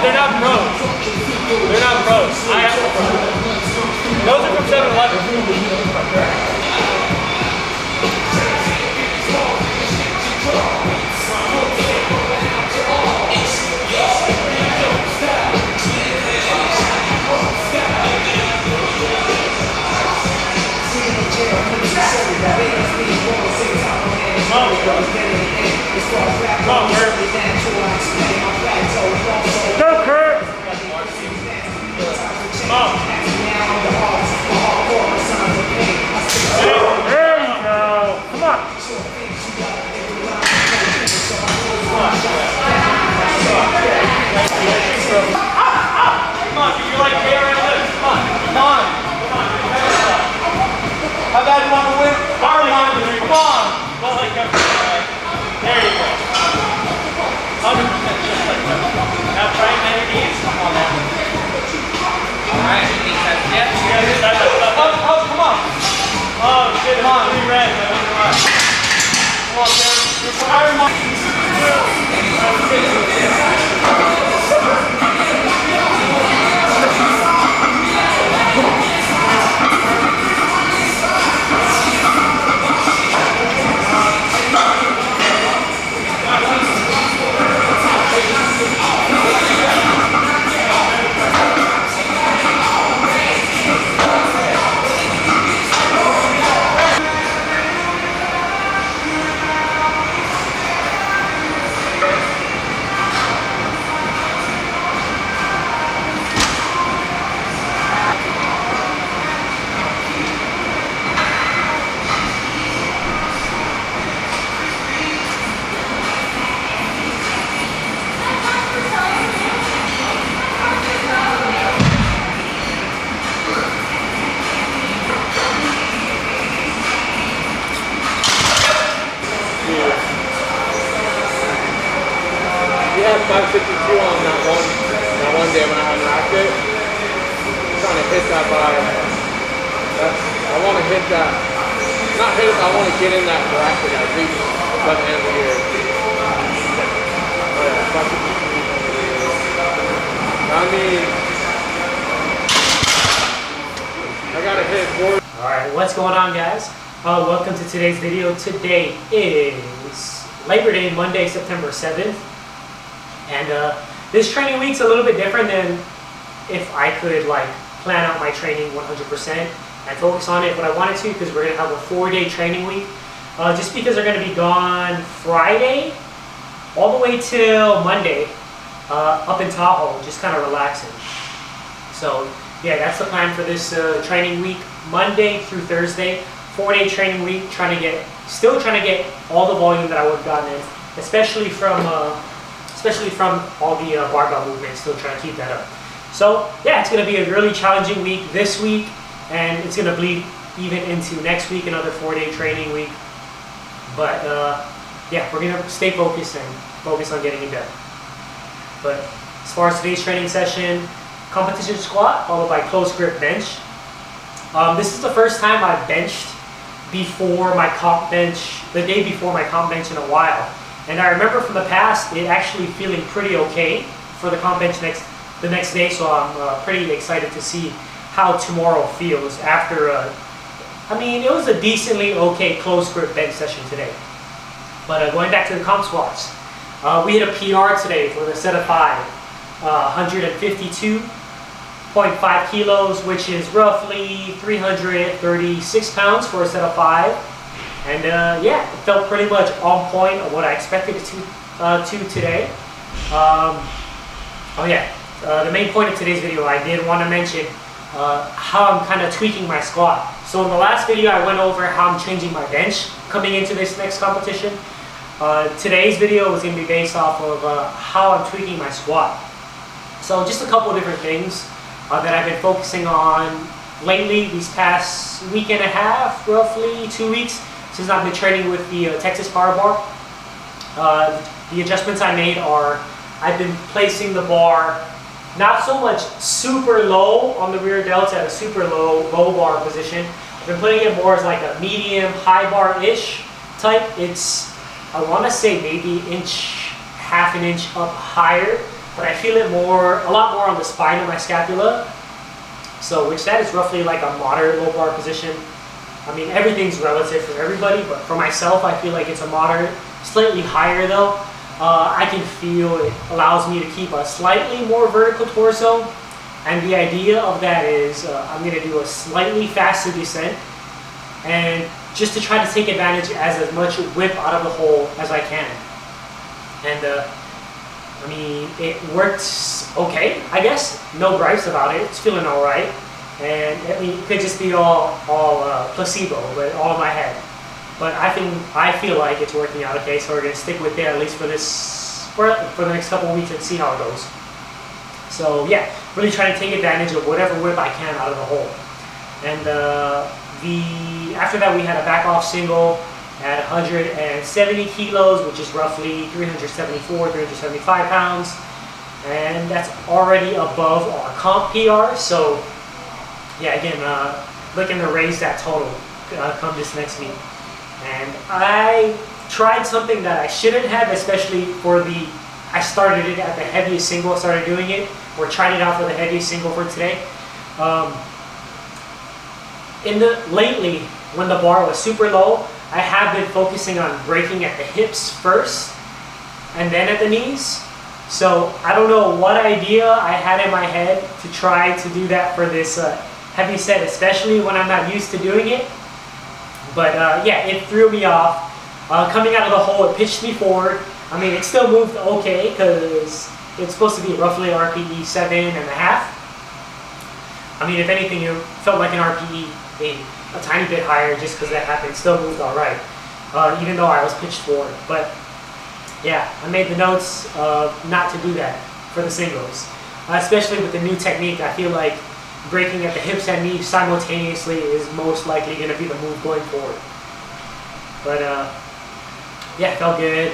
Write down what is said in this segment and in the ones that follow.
they're not pros. They're not pros. I am a pro. Those are from 7-Eleven. Go, Kurt! There you go. Come on. Come on, do you like KRM lifts? Come on. Come on. How bad do you want to win? Come on. Well, like, there you go. 100% just like that. Now try and bend your knees. Come on now. Alright, yeah. Up, come on. Oh shit, come on. Really red. I don't know why. Come on, Sam. You're firing my... We had 552 on that one day when I unracked it. I'm trying to hit that by. I want to hit that. Not hit it, but I want to get in that bracket at least by the end of the year. Oh yeah, 552. I mean, I gotta hit board. Alright, what's going on, guys? Welcome to today's video. Today is Labor Day, Monday, September 7th. And this training week's a little bit different than if I could like plan out my training 100% and focus on it, but I wanted to because we're going to have a 4-day training week. Just because they're going to be gone Friday all the way till Monday up in Tahoe, just kind of relaxing. So yeah, that's the plan for this training week, Monday through Thursday, 4-day training week, still trying to get all the volume that I would have gotten in, especially from all the barbell movements, still trying to keep that up. So yeah, it's going to be a really challenging week this week, and it's going to bleed even into next week, another 4-day training week. But yeah, we're going to stay focused and focus on getting it done. But as far as today's training session, competition squat followed by close grip bench. This is the first time I've benched before my comp bench, the day before my comp bench in a while. And I remember from the past, it actually feeling pretty okay for the comp bench the next day. So I'm pretty excited to see how tomorrow feels after, I mean, it was a decently okay close grip bench session today. But going back to the comp squats, we hit a PR today for the set of 5, 152.5 kilos, which is roughly 336 pounds for a set of 5. And yeah, it felt pretty much on point of what I expected it to today. Oh yeah, the main point of today's video, I did want to mention how I'm kind of tweaking my squat. So in the last video, I went over how I'm changing my bench coming into this next competition. Today's video is going to be based off of how I'm tweaking my squat. So just a couple of different things that I've been focusing on lately, these past week and a half, roughly 2 weeks, since I've been training with the Texas Power Bar. The adjustments I made are, I've been placing the bar not so much super low on the rear delts at a super low bar position. I've been putting it more as like a medium high bar-ish type. It's, I want to say maybe half an inch up higher but I feel it a lot more on the spine of my scapula. So, which that is roughly like a moderate low bar position. I mean, everything's relative for everybody, but for myself, I feel like it's a moderate, slightly higher though. I can feel it allows me to keep a slightly more vertical torso. And the idea of that is I'm going to do a slightly faster descent, and just to try to take advantage as much whip out of the hole as I can. And I mean, it works okay, I guess. No gripes about it. It's feeling all right. And I mean, it could just be all placebo, but all in my head. But I feel like it's working out okay. So we're gonna stick with it at least for the next couple of weeks and see how it goes. So yeah, really trying to take advantage of whatever whip I can out of the hole. And after that, we had a back off single at 170 kilos, which is roughly 374, 375 pounds. And that's already above our comp PR. So yeah, again, looking to raise that total come this next meet. And I tried something that I shouldn't have, especially I started it at the heaviest single, started doing it, or tried it out for the heaviest single for today. Lately, when the bar was super low, I have been focusing on breaking at the hips first, and then at the knees. So I don't know what idea I had in my head to try to do that for this heavy set, especially when I'm not used to doing it. But yeah, it threw me off. Coming out of the hole, it pitched me forward. I mean, it still moved okay because it's supposed to be roughly RPE 7.5. I mean, if anything, it felt like an RPE a tiny bit higher just because that happened. It still moved all right, even though I was pitched forward. But yeah, I made the notes not to do that for the singles, especially with the new technique. I feel like breaking at the hips and knees simultaneously is most likely going to be the move going forward. But yeah, felt good.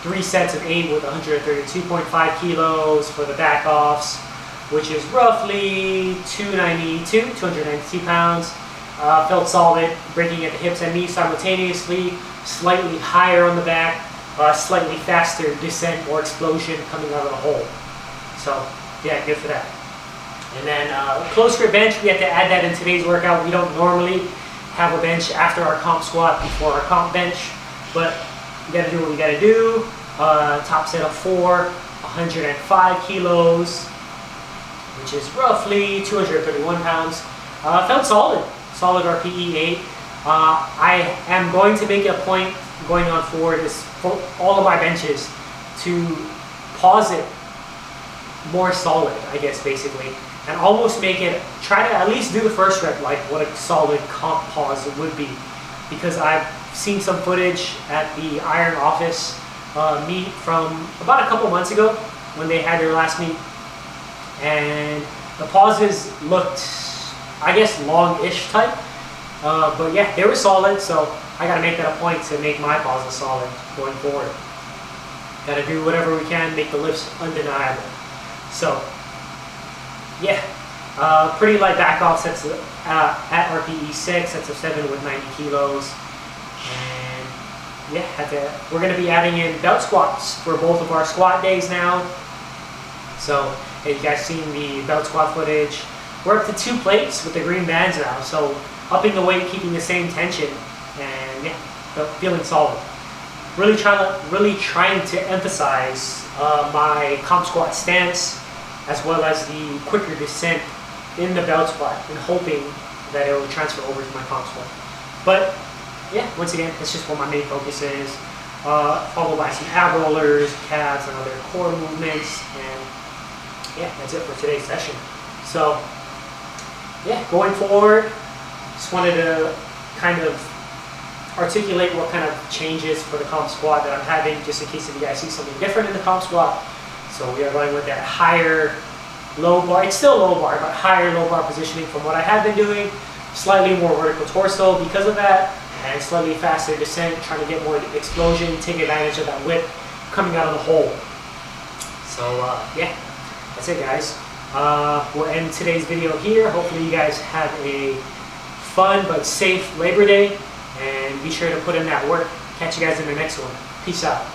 3 sets of 8 with 132.5 kilos for the back offs, which is roughly 292 pounds. Felt solid, breaking at the hips and knees simultaneously, slightly higher on the back, slightly faster descent or explosion coming out of the hole. So yeah, good for that. And then close grip bench, we have to add that in today's workout. We don't normally have a bench after our comp squat before our comp bench, but you gotta do what you gotta do. Top set of 4, 105 kilos, which is roughly 231 pounds. Felt solid RPE 8. I am going to make it a point going on forward is for all of my benches to pause it more solid, I guess, basically, and almost make it, try to at least do the first rep like what a solid comp pause would be, because I've seen some footage at the Iron Office meet from about a couple months ago when they had their last meet, and the pauses looked, I guess, long-ish type, but yeah, they were solid, so I gotta make that a point to make my pauses solid going forward. Gotta do whatever we can, make the lifts undeniable. So yeah, pretty light back off sets at RPE 6, sets of 7 with 90 kilos. And yeah, we're going to be adding in belt squats for both of our squat days now. So if you guys seen the belt squat footage, we're up to 2 plates with the green bands now. So upping the weight, keeping the same tension, and yeah, feeling solid. Really trying to emphasize my comp squat stance, as well as the quicker descent in the belt squat, and hoping that it will transfer over to my comp squat. But yeah, once again, that's just what my main focus is, followed by some ab rollers, calves, and other core movements, and yeah, that's it for today's session. So yeah, going forward, just wanted to kind of articulate what kind of changes for the comp squat that I'm having, just in case if you guys see something different in the comp squat. So we are going with that higher low bar. It's still low bar, but higher low bar positioning from what I have been doing. Slightly more vertical torso because of that, and slightly faster descent, trying to get more explosion, take advantage of that whip coming out of the hole. So yeah, that's it, guys. We'll end today's video here. Hopefully you guys have a fun but safe Labor Day, and be sure to put in that work. Catch you guys in the next one. Peace out.